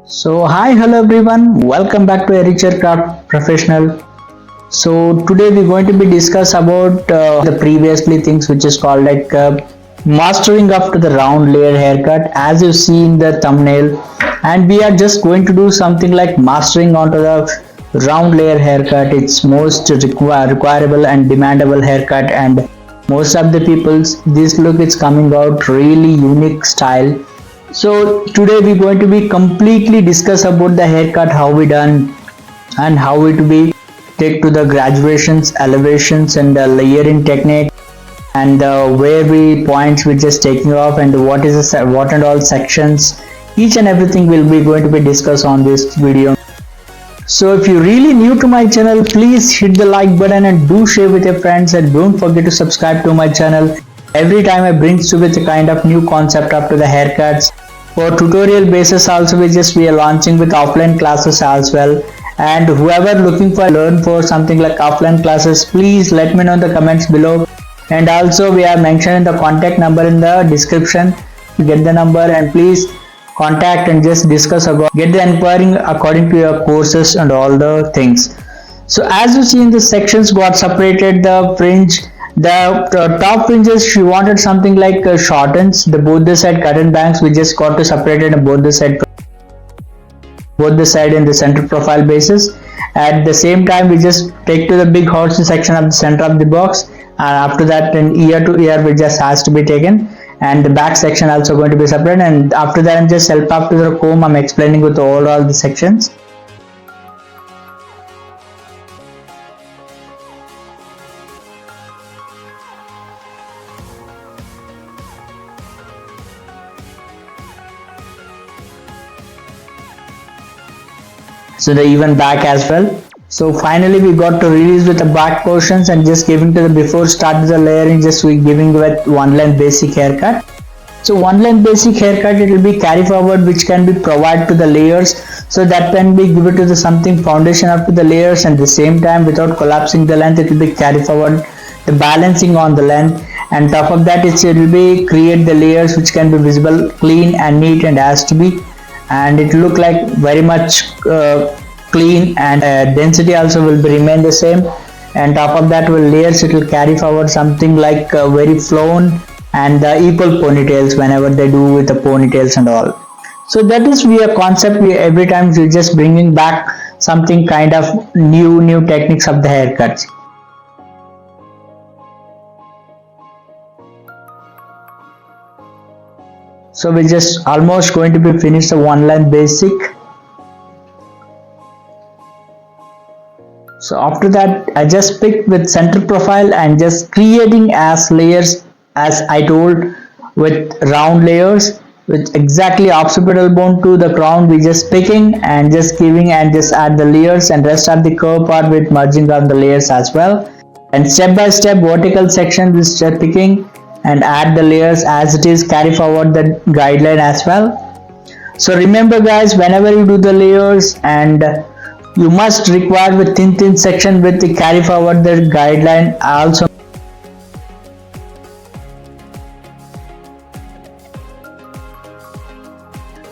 So hi, hello everyone, welcome back to ARichHairCraft Professional. So today we're going to be discuss about the previously things which is called like mastering up to the round layer haircut as you see in the thumbnail, and we are just going to do something like mastering onto the round layer haircut. It's most requirable and demandable haircut, and most of the people's this look is coming out really unique style. So today we're going to be completely discuss about the haircut, how we done and how it be take to the graduations, elevations and the layering technique, and where we points we just taking off, and what is the what and all sections, each and everything will be going to be discussed on this video. So if you're really new to my channel, please hit the like button and do share with your friends, and don't forget to subscribe to my channel. Every time I bring to with a kind of new concept up to the haircuts. For tutorial basis also we are launching with offline classes as well, and whoever looking for learn for something like offline classes, please let me know in the comments below. And also we are mentioning the contact number in the description. Get the number and please contact and just discuss about get the inquiring according to your courses and all the things. So as you see in the sections got separated, the fringe, the top fringes she wanted something like shortens the both the side curtain bangs, we just got to separate it both the side in the center profile basis. At the same time we just take to the big horse section of the center of the box, and after that in ear to ear we just has to be taken, and the back section also going to be separate, and after that I'm just help up to the comb, I'm explaining with all the sections. So the even back as well. So finally we got to release with the back portions and just giving to the before start the layering, just we giving with one length basic haircut. So one length basic haircut, it will be carry forward which can be provided to the layers, so that can be given to the something foundation up to the layers, and the same time without collapsing the length it will be carry forward the balancing on the length, and top of that it will be create the layers which can be visible clean and neat and has to be, and it look like very much clean, and density also will be remain the same, and top of that will layers it will carry forward something like very flown and the equal ponytails whenever they do with the ponytails and all. So that is we a concept, we every time we just bringing back something kind of new techniques of the haircuts. So we just almost going to be finished the one line basic. So after that I just picked with center profile and just creating as layers as I told, with round layers with exactly occipital bone to the crown, we just picking and just giving and just add the layers, and rest of the curve part with merging on the layers as well, and step by step vertical section we start picking and add the layers as it is, carry forward the guideline as well. So remember guys, whenever you do the layers, and you must require with thin section with the carry forward the guideline also.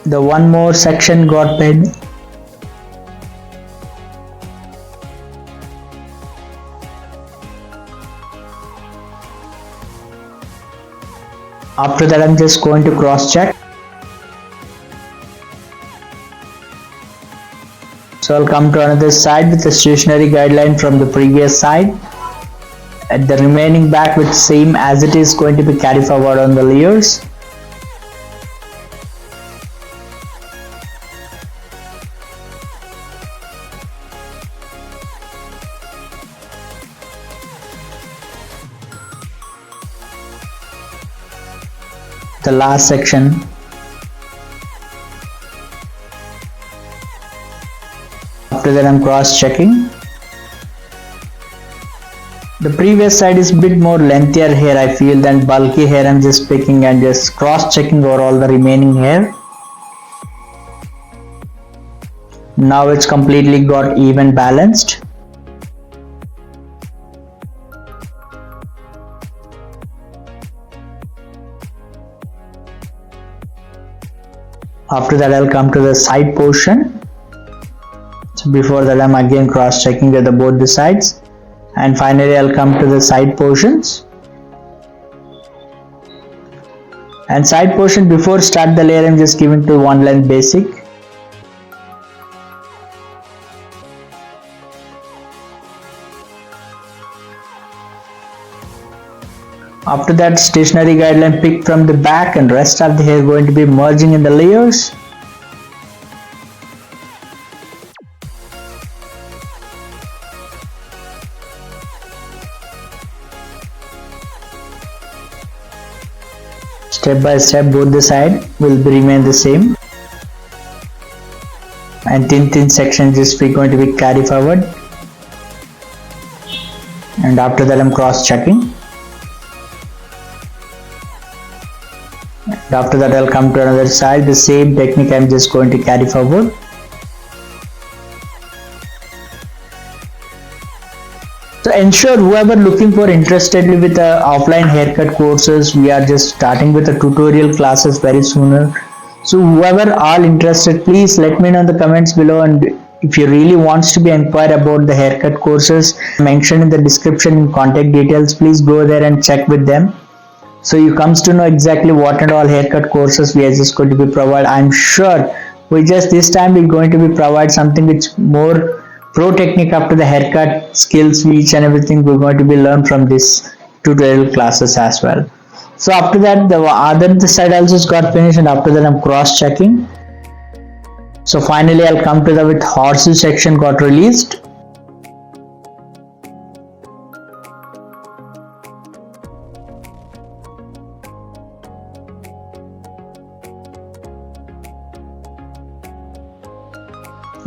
The one more section got paid. After that I'm just going to cross check. So I'll come to another side with the stationary guideline from the previous side, at the remaining back with same as it is going to be carry forward on the layers. The last section. After that I'm cross checking. The previous side is bit more lengthier hair I feel than bulky hair, I'm just picking and just cross checking over all the remaining hair. Now it's completely got even balanced. After that, I'll come to the side portion. So before that, I'm again cross checking with both the sides, and finally I'll come to the side portions. And side portion, before start the layer, I'm just giving to one length basic. After that, stationary guideline picked from the back, and rest of the hair going to be merging in the layers. Step by step, both the side will remain the same, and thin section just we going to be carry forward. And after that, I'm cross checking. And after that, I'll come to another side. The same technique I'm just going to carry forward. So ensure whoever looking for interested with offline haircut courses, we are just starting with the tutorial classes very sooner. So whoever all interested, please let me know in the comments below. And if you really wants to be inquire about the haircut courses mentioned in the description in contact details, please go there and check with them. So you comes to know exactly what and all haircut courses we are just going to be provide. I'm sure we just this time we're going to be provide something which more pro technique up to the haircut skills, each and everything we're going to be learn from this tutorial classes as well. So after that, the other side also got finished, and after that I'm cross checking. So finally I'll come to the with horseshoe section got released.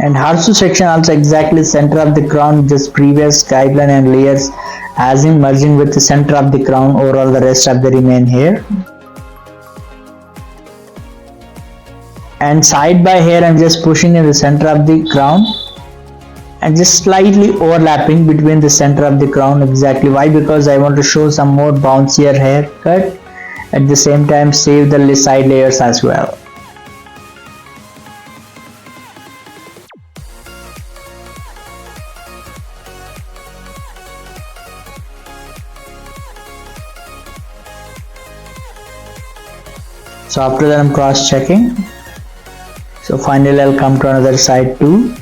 And horseshoe section also exactly center of the crown, just previous guideline and layers as in merging with the center of the crown over all the rest of the remain hair. And side by hair, I'm just pushing in the center of the crown and just slightly overlapping between the center of the crown. Exactly why? Because I want to show some more bouncier haircut, at the same time save the side layers as well. So after that, I'm cross checking. So finally I'll come to another side too.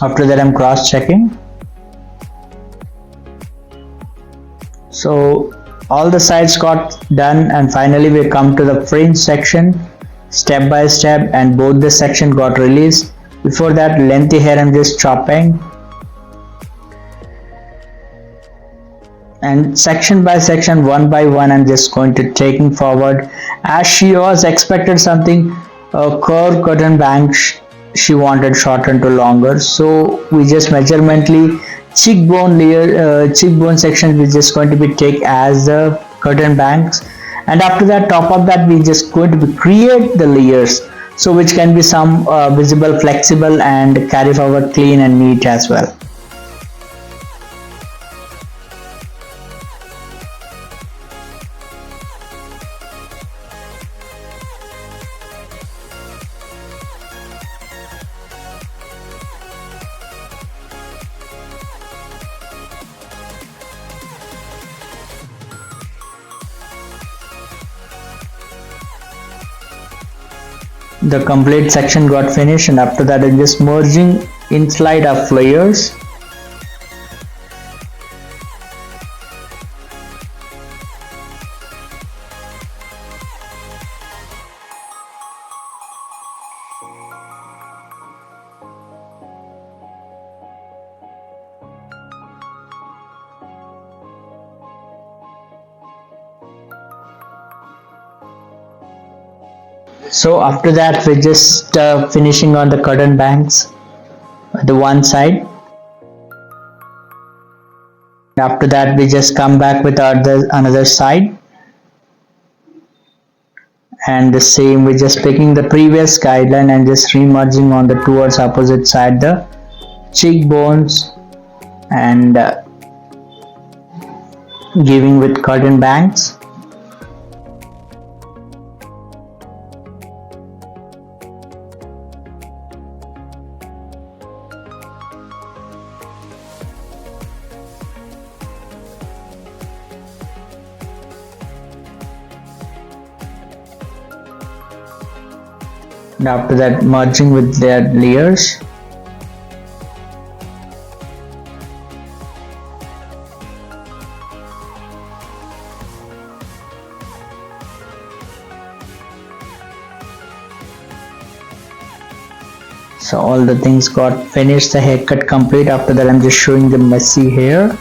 After that, I'm cross checking. So all the sides got done, and finally we come to the fringe section step by step, and both the section got released. Before that, lengthy hair I'm just chopping, and section by section, one by one, I'm just going to taking forward. As she was expected something curve cotton bangs, she wanted shortened to longer, so we just measurementally cheekbone layer, cheekbone section we just going to be take as the curtain bangs, and after that top of that we just going to be create the layers, so which can be some visible, flexible, and carry forward clean and neat as well. The complete section got finished, and after that I'm just merging in slide of layers. So after that we're just finishing on the curtain bangs. the one side. After that we just come back with another side, and the same, we're just picking the previous guideline and just remerging on the towards opposite side the cheekbones, and giving with curtain bangs. And after that, merging with their layers. So all the things got finished, the haircut complete. After that, I'm just showing the messy hair,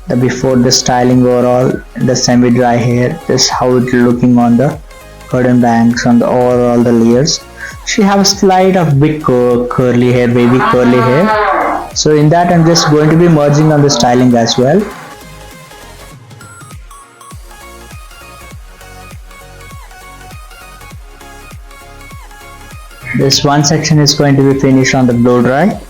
the before the styling overall, the semi-dry hair, just how it's looking on the curtain bangs on the overall the layers. She have a slight of bit curly hair, wavy curly hair. So in that, I'm just going to be merging on the styling as well. This one section is going to be finished on the blow dry.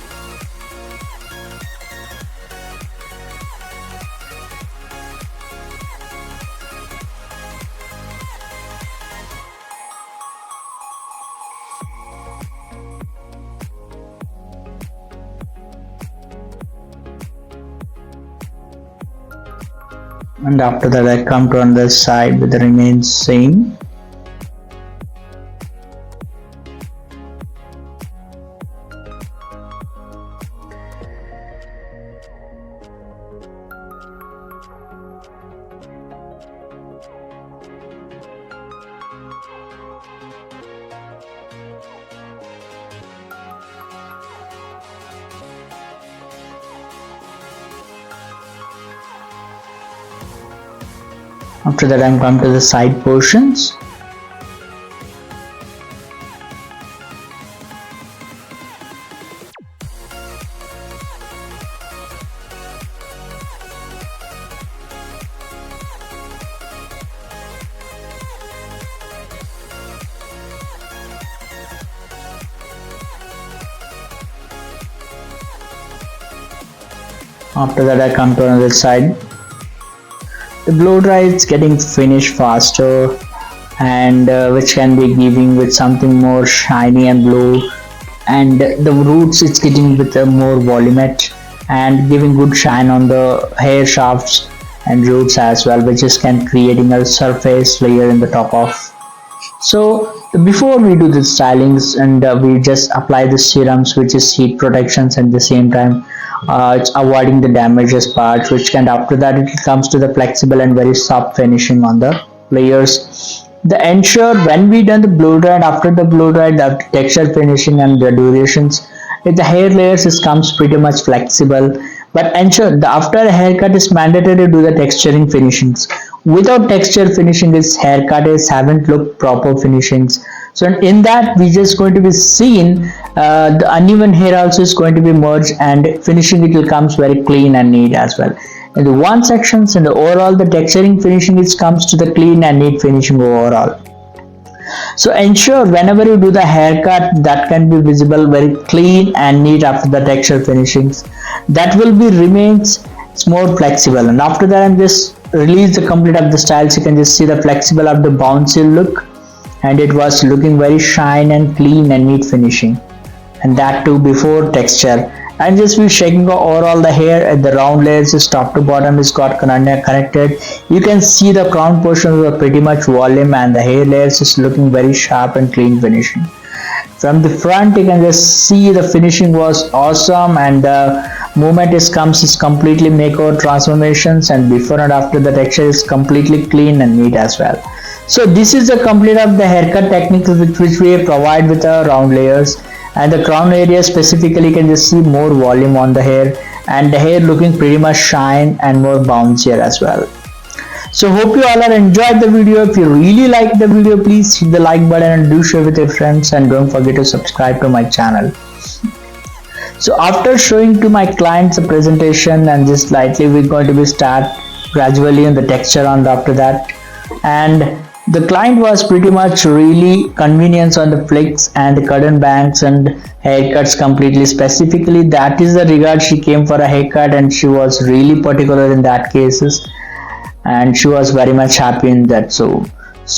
And after that, I come to another side with the remains same. After that, I'm come to the side portions. After that, I come to another side. The blow dry is getting finished faster, and which can be giving with something more shiny and blue, and the roots it's getting with a more volumate and giving good shine on the hair shafts and roots as well, which is can creating a surface layer in the top of. So before we do the stylings, and we just apply the serums, which is heat protections, at the same time it's avoiding the damages parts, which can, after that it comes to the flexible and very soft finishing on the layers. The ensure when we done the blow dry, and after the blow dry, the texture finishing and the durations, if the hair layers is comes pretty much flexible, but ensure the after a haircut is mandatory to do the texturing finishings. Without texture finishing, this haircut is haven't looked proper finishings. So in that, we just going to be seen the uneven hair also is going to be merged, and finishing it will comes very clean and neat as well. In the one sections and the overall, the texturing finishing it comes to the clean and neat finishing overall. So ensure whenever you do the haircut, that can be visible very clean and neat after the texture finishings. That will be remains it's more flexible. And after that, I'm just release the complete of the styles. You can just see the flexible of the bouncy look, and it was looking very shine and clean and neat finishing, and that too before texture. And just be shaking overall the hair at the round layers is top to bottom is got connected. You can see the crown portions are pretty much volume, and the hair layers is looking very sharp and clean finishing. From the front, you can just see the finishing was awesome, and the movement is completely makeover transformations, and before and after the texture is completely clean and neat as well. So this is the complete of the haircut techniques which we provide with our round layers. And the crown area specifically, you can just see more volume on the hair, and the hair looking pretty much shine and more bouncier as well. So hope you all are enjoyed the video. If you really like the video, please hit the like button and do share with your friends, and don't forget to subscribe to my channel. So after showing to my clients a presentation, and just lightly we're going to be start gradually on the texture on after that, and the client was pretty much really convenience on the flicks and the curtain bangs and haircuts completely. Specifically, that is the regard she came for a haircut, and she was really particular in that cases, and she was very much happy in that. So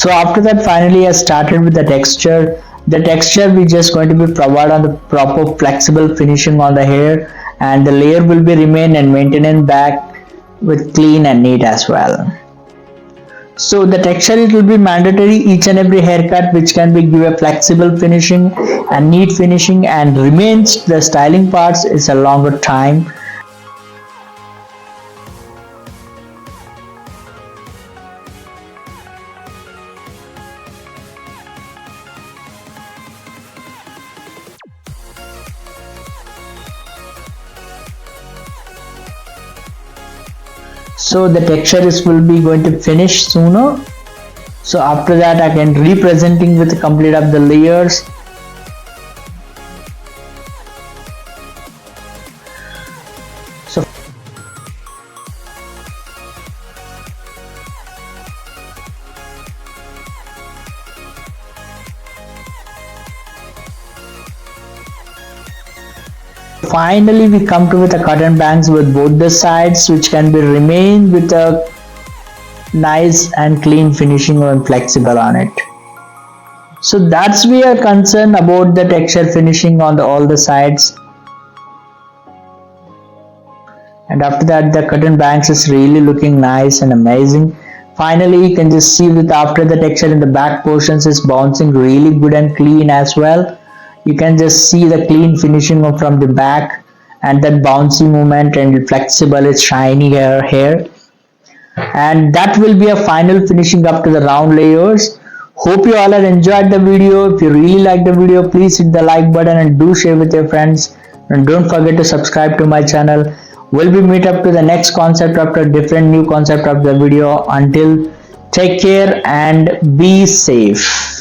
after that, finally I started with the texture. The texture we just going to be provide on the proper flexible finishing on the hair, and the layer will be remain and maintained back with clean and neat as well. So the texture, it will be mandatory each and every haircut which can be give a flexible finishing and neat finishing, and remains the styling parts is a longer time. So the texture is will be going to finish sooner. So after that, I can representing with the complete of the layers. So finally we come to with the curtain bangs with both the sides, which can be remain with a nice and clean finishing and flexible on it. So that's we are concerned about the texture finishing on all the sides. And after that, the curtain bangs is really looking nice and amazing. Finally, you can just see that after the texture in the back portions is bouncing really good and clean as well. You can just see the clean finishing from the back, and that bouncy movement and flexible, it's shiny hair. And that will be a final finishing up to the round layers. Hope you all have enjoyed the video. If you really like the video, please hit the like button and do share with your friends, and don't forget to subscribe to my channel. We'll be meet up to the next concept after different new concept of the video. Until, take care and be safe.